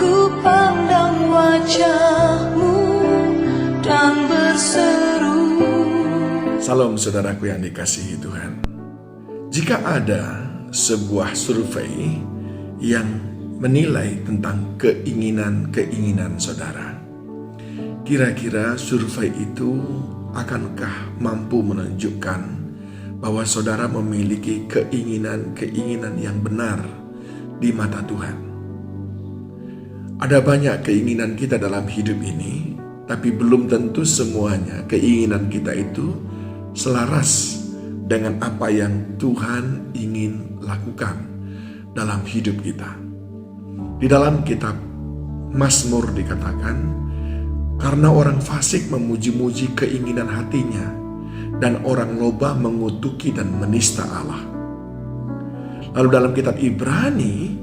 Ku pandang wajah-Mu dan berseru. Salam saudaraku yang dikasihi Tuhan. Jika ada sebuah survei yang menilai tentang keinginan-keinginan saudara, kira-kira survei itu akankah mampu menunjukkan bahwa saudara memiliki keinginan-keinginan yang benar di mata Tuhan? Ada banyak keinginan kita dalam hidup ini, tapi belum tentu semuanya keinginan kita itu selaras dengan apa yang Tuhan ingin lakukan dalam hidup kita. Di dalam kitab Mazmur dikatakan, karena orang fasik memuji-muji keinginan hatinya, dan orang loba mengutuki dan menista Allah. Lalu dalam kitab Ibrani,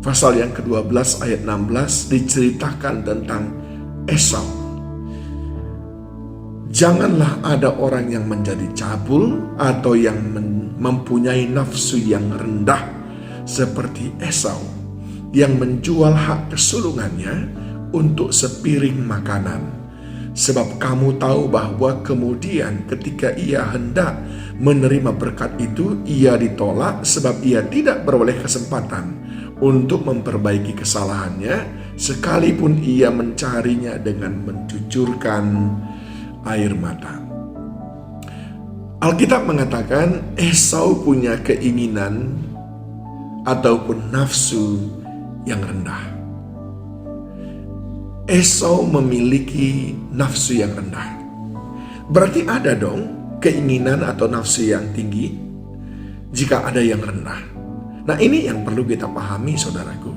pasal yang ke-12 ayat 16 diceritakan tentang Esau. Janganlah ada orang yang menjadi cabul atau yang mempunyai nafsu yang rendah seperti Esau, yang menjual hak kesulungannya untuk sepiring makanan. Sebab kamu tahu bahwa kemudian ketika ia hendak menerima berkat itu, ia ditolak sebab ia tidak beroleh kesempatan untuk memperbaiki kesalahannya, sekalipun ia mencarinya dengan mencucurkan air mata. Alkitab mengatakan Esau punya keinginan ataupun nafsu yang rendah. Esau memiliki nafsu yang rendah. Berarti ada dong keinginan atau nafsu yang tinggi jika ada yang rendah. Nah, ini yang perlu kita pahami saudaraku.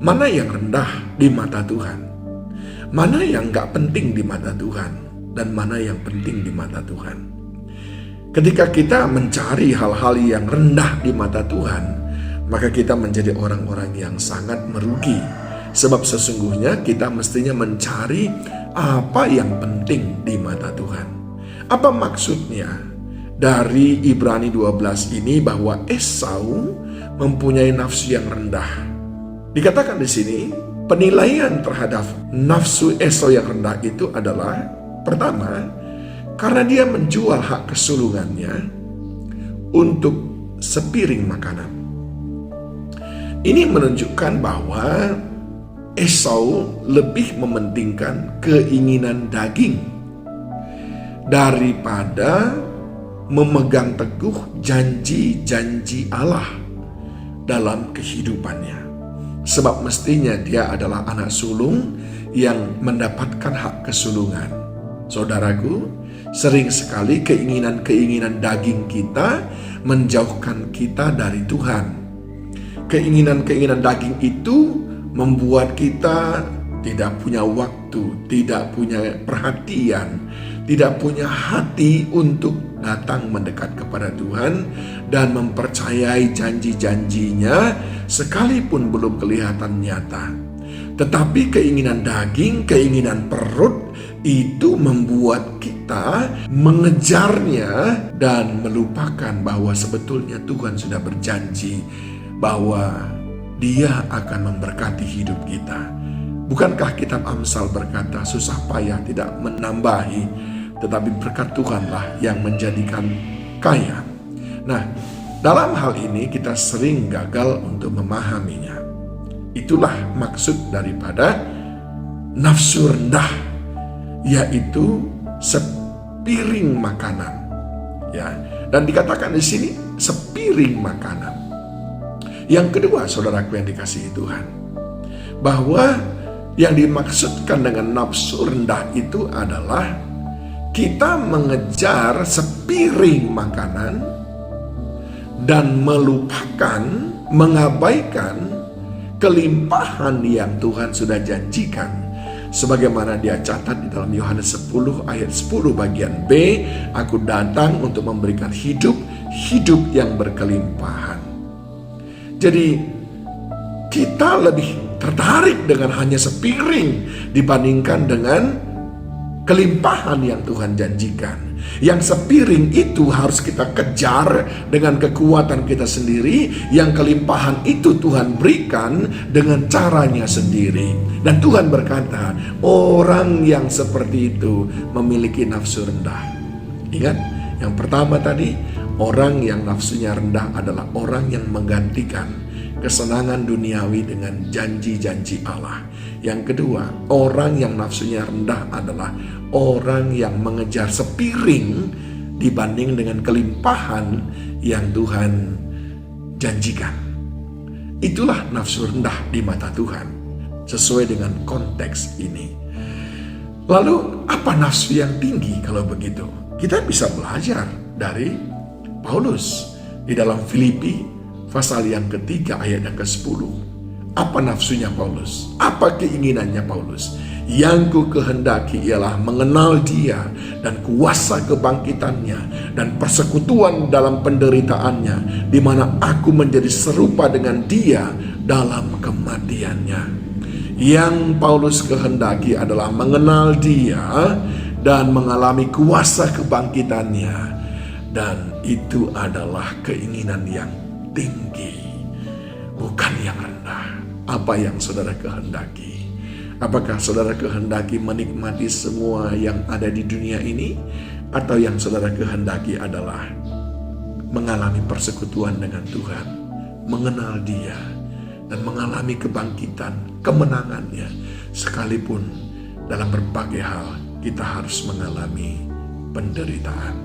Mana yang rendah di mata Tuhan? Mana yang gak penting di mata Tuhan? Dan mana yang penting di mata Tuhan? Ketika kita mencari hal-hal yang rendah di mata Tuhan, maka kita menjadi orang-orang yang sangat merugi. Sebab sesungguhnya kita mestinya mencari apa yang penting di mata Tuhan. Apa maksudnya dari Ibrani 12 ini bahwa Esau mempunyai nafsu yang rendah? Dikatakan di sini, penilaian terhadap nafsu Esau yang rendah itu adalah, pertama, karena dia menjual hak kesulungannya untuk sepiring makanan. Ini menunjukkan bahwa Esau lebih mementingkan keinginan daging daripada memegang teguh janji-janji Allah dalam kehidupannya. Sebab mestinya dia adalah anak sulung yang mendapatkan hak kesulungan. Saudaraku, sering sekali keinginan-keinginan daging kita menjauhkan kita dari Tuhan. Keinginan-keinginan daging itu membuat kita tidak punya waktu, tidak punya perhatian, tidak punya hati untuk datang mendekat kepada Tuhan dan mempercayai janji-janjinya sekalipun belum kelihatan nyata. Tetapi keinginan daging, keinginan perut itu membuat kita mengejarnya dan melupakan bahwa sebetulnya Tuhan sudah berjanji bahwa Dia akan memberkati hidup kita. Bukankah kitab Amsal berkata, susah payah tidak menambahi, tetapi berkat Tuhanlah yang menjadikan kaya. Nah, dalam hal ini kita sering gagal untuk memahaminya. Itulah maksud daripada nafsu rendah, yaitu sepiring makanan. Ya, dan dikatakan di sini sepiring makanan. Yang kedua, saudaraku yang dikasihi Tuhan, bahwa yang dimaksudkan dengan nafsu rendah itu adalah kita mengejar sepiring makanan dan melupakan, mengabaikan kelimpahan yang Tuhan sudah janjikan. Sebagaimana dia catat di dalam Yohanes 10 ayat 10 bagian B, aku datang untuk memberikan hidup yang berkelimpahan. Jadi kita lebih tertarik dengan hanya sepiring dibandingkan dengan kelimpahan yang Tuhan janjikan. Yang sepiring itu harus kita kejar dengan kekuatan kita sendiri. Yang kelimpahan itu Tuhan berikan dengan caranya sendiri. Dan Tuhan berkata, orang yang seperti itu memiliki nafsu rendah. Ingat, yang pertama tadi, orang yang nafsunya rendah adalah orang yang menggantikan kesenangan duniawi dengan janji-janji Allah. Yang kedua, orang yang nafsunya rendah adalah orang yang mengejar sepiring dibanding dengan kelimpahan yang Tuhan janjikan. Itulah nafsu rendah di mata Tuhan, sesuai dengan konteks ini. Lalu apa nafsu yang tinggi kalau begitu? Kita bisa belajar dari Paulus di dalam Filipi pasal yang ketiga ayat yang ke-10. Apa nafsunya Paulus? Apa keinginannya Paulus? Yang ku kehendaki ialah mengenal Dia dan kuasa kebangkitannya dan persekutuan dalam penderitaannya, di mana aku menjadi serupa dengan Dia dalam kematiannya. Yang Paulus kehendaki adalah mengenal Dia dan mengalami kuasa kebangkitannya, dan itu adalah keinginan yang tinggi, bukan yang rendah. Apa yang saudara kehendaki? Apakah saudara kehendaki menikmati semua yang ada di dunia ini? Atau yang saudara kehendaki adalah mengalami persekutuan dengan Tuhan, mengenal Dia, dan mengalami kebangkitan, kemenangannya, sekalipun dalam berbagai hal kita harus mengalami penderitaan.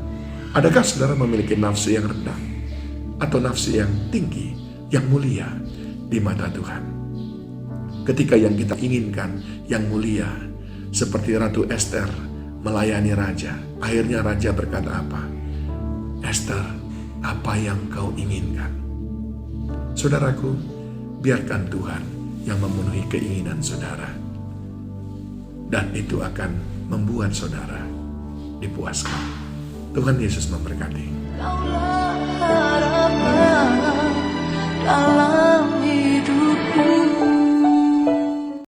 Adakah saudara memiliki nafsu yang rendah atau nafsu yang tinggi, yang mulia di mata Tuhan? Ketika yang kita inginkan yang mulia, seperti Ratu Esther melayani raja, akhirnya raja berkata apa? Esther, apa yang kau inginkan? Saudaraku, biarkan Tuhan yang memenuhi keinginan saudara, dan itu akan membuat saudara dipuaskan. Tuhan Yesus memberkati. Kaulah harapan dalam